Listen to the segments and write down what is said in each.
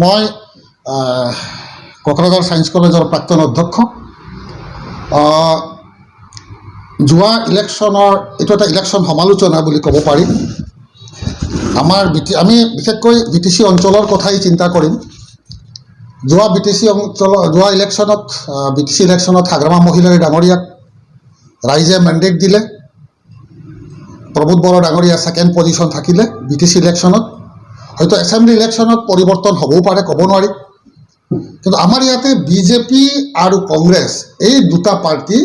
মই কোকৰাঝাৰ ছায়েন্স কলেজৰ প্ৰাক্তন অধ্যক্ষ। যোৱা ইলেকশ্যনৰ এইটো এটা ইলেকশ্যন সমালোচনা বুলি ক'ব পাৰি। আমি বিশেষকৈ BTC অঞ্চলৰ কথাই চিন্তা কৰিম। যোৱা BTC ইলেকশ্যনত হাগ্ৰামা মহিলাৰী ডাঙৰীয়াক ৰাইজে মেণ্ডেট দিলে। প্ৰমোদ বড়ো ডাঙৰীয়া ছেকেণ্ড পজিশ্যন থাকিলে BTC ইলেকশ্যনত। হয়তো এছেম্বলি ইলেকশ্যনত পৰিৱৰ্তন হ'বও পাৰে, ক'ব নোৱাৰি। কিন্তু আমাৰ ইয়াতে BJP আৰু কংগ্ৰেছ এই দুটা পাৰ্টি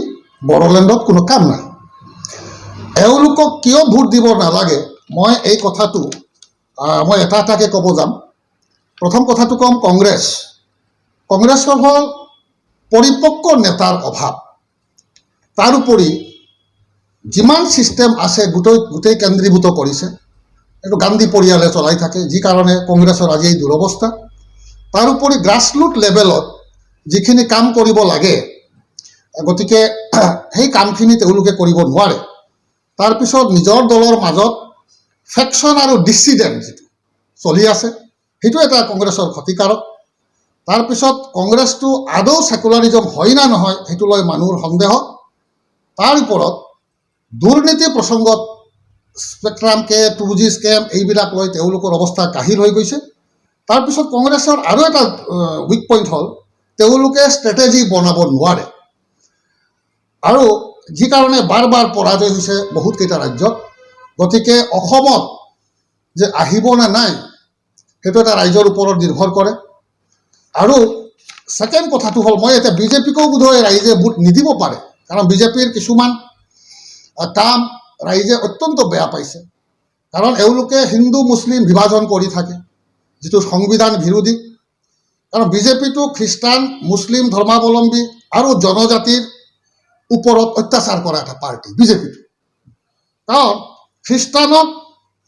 বড়োলেণ্ডত কোনো কাম নাই। এওঁলোকক কিয় ভোট দিব নালাগে, মই এই কথাটো মই এটা এটাকৈ ক'ব যাম। প্ৰথম কথাটো ক'ম, কংগ্ৰেছৰ হ'ল পৰিপক্ক নেতাৰ অভাৱ। তাৰোপৰি যিমান ছিষ্টেম আছে গোটেই কেন্দ্ৰীভূত কৰিছে। এইটো গান্ধী পৰিয়ালে চলাই থাকে, যি কাৰণে কংগ্ৰেছৰ আজি এই দুৰৱস্থা। তাৰোপৰি গ্ৰাছৰুট লেভেলত যিখিনি কাম কৰিব লাগে, গতিকে সেই কামখিনি তেওঁলোকে কৰিব নোৱাৰে। তাৰপিছত নিজৰ দলৰ মাজত ফেকশ্যন আৰু ডিছিডেণ্ট যিটো চলি আছে, সেইটো এটা কংগ্ৰেছৰ ক্ষতিকাৰক। তাৰপিছত কংগ্ৰেছটো আদৌ ছেকুলাৰিজম হয় না নহয় সেইটো লৈ মানুহৰ সন্দেহ। তাৰ ওপৰত দুৰ্নীতি প্ৰসংগত স্পেক্ট্ৰাম কে 2G স্কেম এইবিলাক লৈ তেওঁলোকৰ অৱস্থা কাহিল হৈ গৈছে। তাৰপিছত কংগ্ৰেছৰ আৰু এটা উইক পইণ্ট হ'ল তেওঁলোকে ষ্ট্ৰেটেজি বনাব নোৱাৰে, আৰু যি কাৰণে বাৰ বাৰ পৰাজয় হৈছে বহুতকেইটা ৰাজ্যত। গতিকে অসমত যে আহিব নে নাই সেইটো এটা ৰাইজৰ ওপৰত নিৰ্ভৰ কৰে। আৰু ছেকেণ্ড কথাটো হ'ল, মই এতিয়া BJPকো বোধহয় ৰাইজে ভোট নিদিব পাৰে, কাৰণ BJPৰ কিছুমান কাম ৰাইজে অত্যন্ত বেয়া পাইছে। কাৰণ এওঁলোকে হিন্দু মুছলিম বিভাজন কৰি থাকে, যিটো সংবিধান বিৰোধী। কাৰণ BJPটো খ্ৰীষ্টান মুছলিম ধৰ্মাৱলম্বী আৰু জনজাতিৰ ওপৰত অত্যাচাৰ কৰা এটা পাৰ্টি BJPটো। কাৰণ খ্ৰীষ্টানক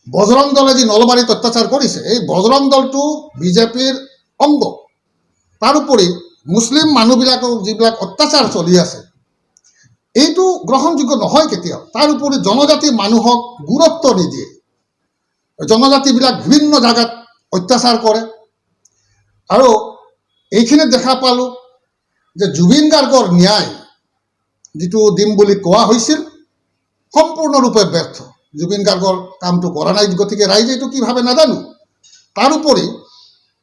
বজৰং দলে যি নলবাৰীত অত্যাচাৰ কৰিছে, এই বজৰং দলটো BJPৰ অংগ। তাৰোপৰি মুছলিম মানুহবিলাকক যিবিলাক অত্যাচাৰ চলি আছে, এইটো গ্ৰহণযোগ্য নহয় কেতিয়াও। তাৰোপৰি জনজাতি মানুহক গুৰুত্ব নিদিয়ে, জনজাতিবিলাক বিভিন্ন জাগাত অত্যাচাৰ কৰে। আৰু এইখিনিত দেখা পালোঁ যে জুবিন গাৰ্গৰ ন্যায় যিটো দিম বুলি কোৱা হৈছিল, সম্পূৰ্ণৰূপে ব্যৰ্থ। জুবিন গাৰ্গৰ কামটো কৰা নাই, গতিকে ৰাইজে এইটো কি ভাবে নাজানো। তাৰোপৰি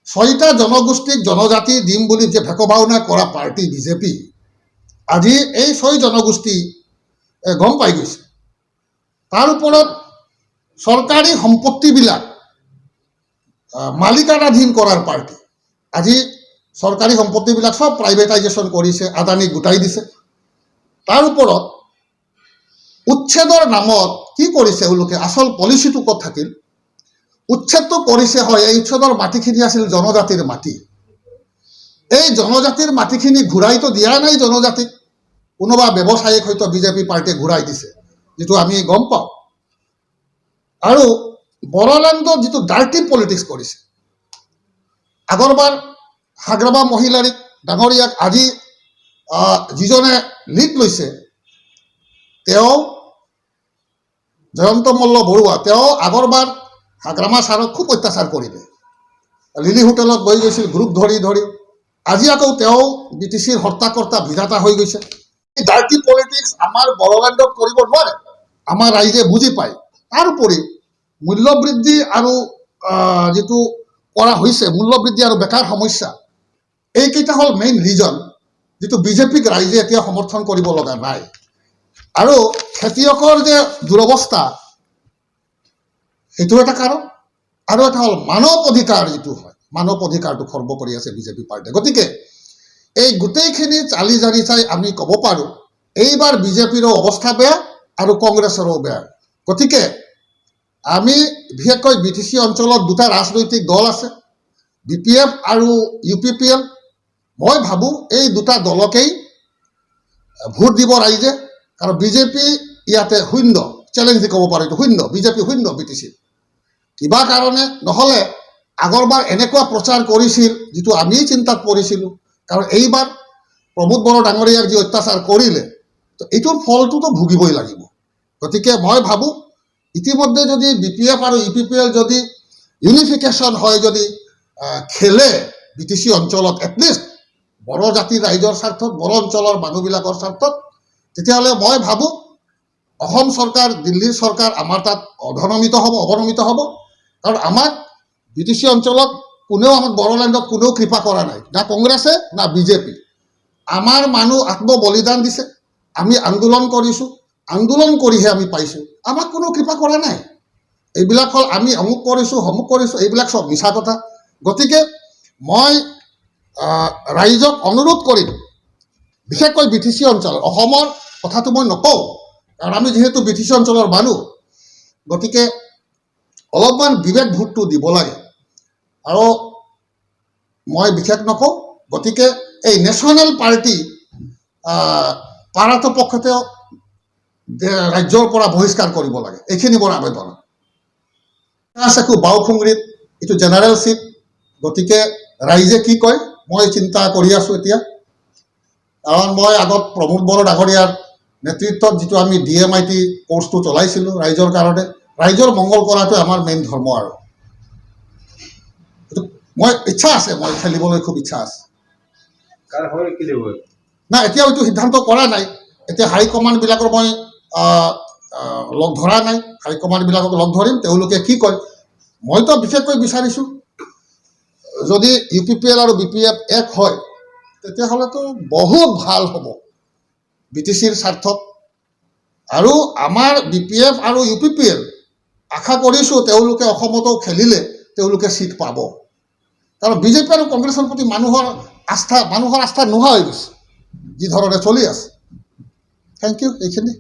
6টা জনগোষ্ঠীক জনজাতি দিম বুলি যে ভেকভাওনা কৰা পাৰ্টি BJP, আজি এই 6 জনগোষ্ঠী গম পাই গৈছে। তাৰ ওপৰত চৰকাৰী সম্পত্তিবিলাক মালিকানাধীন কৰাৰ পাৰ্টি, আজি চৰকাৰী সম্পত্তিবিলাক চব প্ৰাইভেটাইজেশ্যন কৰিছে, আদানীক গোটাই দিছে। তাৰ ওপৰত উচ্ছেদৰ নামত কি কৰিছে এওঁলোকে, আচল পলিচিটো ক'ত থাকিল? উচ্ছেদটো কৰিছে, হয়, এই উচ্ছেদৰ মাটিখিনি আছিল জনজাতিৰ মাটি। এই জনজাতিৰ মাটিখিনি ঘূৰাইতো দিয়া নাই জনজাতিক, কোনোবা ব্যৱসায়িক হয়তো BJP পাৰ্টিয়ে ঘূৰাই দিছে, যিটো আমি গম পাওঁ। আৰু বড়োলেণ্ডত যিটো ডাৰ্টি পলিটিক্স কৰিছে, আগৰবাৰ হাগ্ৰামা মহিলাৰী ডাঙৰীয়াক আজি যিজনে লিড লৈছে, তেওঁ জয়ন্ত মল্ল বৰুৱা, তেওঁ আগৰবাৰ হাগ্ৰামা ছাৰক খুব অত্যাচাৰ কৰিলে, লিলি হোটেলত বহি গৈছিল গ্ৰুপ ধৰি ধৰি। আজি আকৌ তেওঁ BTCৰ হৰ্তাকৰ্তা বিধাতা হৈ গৈছে। এই ডাৰ্টি পলিটিক্স আমাৰ বড়োলেণ্ডত কৰিব নোৱাৰে, আমাৰ ৰাইজে বুজি পায়। তাৰোপৰি মূল্যবৃদ্ধি আৰু যিটো কৰা হৈছে, মূল্যবৃদ্ধি আৰু বেকাৰ সমস্যা, এইকেইটা হ'ল মেইন ৰিজন যিটো BJPক ৰাইজে এতিয়া সমৰ্থন কৰিব লগা নাই। আৰু খেতিয়কৰ যে দুৰৱস্থা, সেইটো এটা কাৰণ। আৰু এটা হ'ল মানৱ অধিকাৰ, যিটো হয় মানৱ অধিকাৰটো খৰ্ব কৰি আছে BJP পাৰ্টিয়ে। গতিকে এই গোটেইখিনি চালি জাৰি চাই আমি ক'ব পাৰোঁ এইবাৰ BJPৰো অৱস্থা বেয়া আৰু কংগ্ৰেছৰো বেয়া। গতিকে আমি বিশেষকৈ BTC অঞ্চলত দুটা ৰাজনৈতিক দল আছে, BPF আৰু UPPL। মই ভাবোঁ এই দুটা দলকেই ভোট দিব ৰাইজে, কাৰণ BJP ইয়াতে শূন্য, চেলেঞ্জ দি ক'ব পাৰোঁ এইটো শূন্য, BJP শূন্য BTC। কিবা কাৰণে নহ'লে আগৰবাৰ এনেকুৱা প্ৰচাৰ কৰিছিল যিটো আমি চিন্তাত পৰিছিলোঁ। কাৰণ এইবাৰ প্ৰমোদ বড়ো ডাঙৰীয়াক যি অত্যাচাৰ কৰিলে, তো এইটোৰ ফলটোতো ভুগিবই লাগিব। গতিকে মই ভাবোঁ ইতিমধ্যে যদি BPF আৰু UPPL যদি ইউনিফিকেশ্যন হয়, যদি খেলে BTC অঞ্চলত এটলিষ্ট বড় জাতিৰ ৰাইজৰ স্বাৰ্থত বড় অঞ্চলৰ মানুহবিলাকৰ স্বাৰ্থত তেতিয়াহ'লে মই ভাবোঁ অসম চৰকাৰ দিল্লীৰ চৰকাৰ আমাৰ তাত অৱনমিত হ'ব কাৰণ আমাক BTC অঞ্চলত কোনেও আমাক বড়োলেণ্ডত কোনেও কৃপা কৰা নাই না কংগ্ৰেছে না BJP আমাৰ মানুহ আত্মবলিদান দিছে আমি আন্দোলন কৰিছোঁ আন্দোলন কৰিহে আমি পাইছোঁ আমাক কোনো কৃপা কৰা নাই এইবিলাক হ'ল আমি অমুক কৰিছোঁ এইবিলাক সব মিছা কথা গতিকে মই ৰাইজক অনুৰোধ কৰিম বিশেষকৈ BTC অঞ্চল অসমৰ কথাটো মই নকওঁ কাৰণ আমি যেহেতু BTC অঞ্চলৰ মানুহ গতিকে অলপমান বিবেক ভোটটো দিব লাগে আৰু মই বিশেষ নকওঁ গতিকে এই নেশ্যনেল পাৰ্টি পাৰাটো পক্ষতে ৰাজ্যৰ পৰা বহিষ্কাৰ কৰিব লাগে এইখিনি মোৰ আবেদন আছে খুব বাওখুংৰিত এইটো জেনাৰেল চিট গতিকে ৰাইজে কি কয় মই চিন্তা কৰি আছোঁ এতিয়া কাৰণ মই আগত প্ৰমোদ বড়ো ডাঙৰীয়াৰ নেতৃত্বত যিটো আমি DMIT কোৰ্চটো চলাইছিলোঁ ৰাইজৰ কাৰণে ৰাইজৰ মংগল কৰাটো আমাৰ মেইন ধৰ্ম আৰু মই ইচ্ছা আছে মই খেলিবলৈ খুব ইচ্ছা আছে না এতিয়াও এইটো সিদ্ধান্ত কৰা নাই এতিয়া হাইকমাণ্ডবিলাকৰ মই লগ ধৰা নাই হাইকমাণ্ডবিলাকক লগ ধৰিম তেওঁলোকে কি কয় মইতো বিশেষকৈ বিচাৰিছোঁ যদি UPPL আৰু BPF এক হয় তেতিয়াহ'লেতো বহুত ভাল হ'ব BTCৰ স্বাৰ্থত আৰু আমাৰ BPF আৰু UPPL আশা কৰিছোঁ তেওঁলোকে অসমতো খেলিলে তেওঁলোকে চিট পাব কাৰণ BJP আৰু কংগ্ৰেছৰ প্ৰতি মানুহৰ আস্থা নোহোৱা হৈ গৈছে যি ধৰণে চলি আছে থেংক ইউ এইখিনি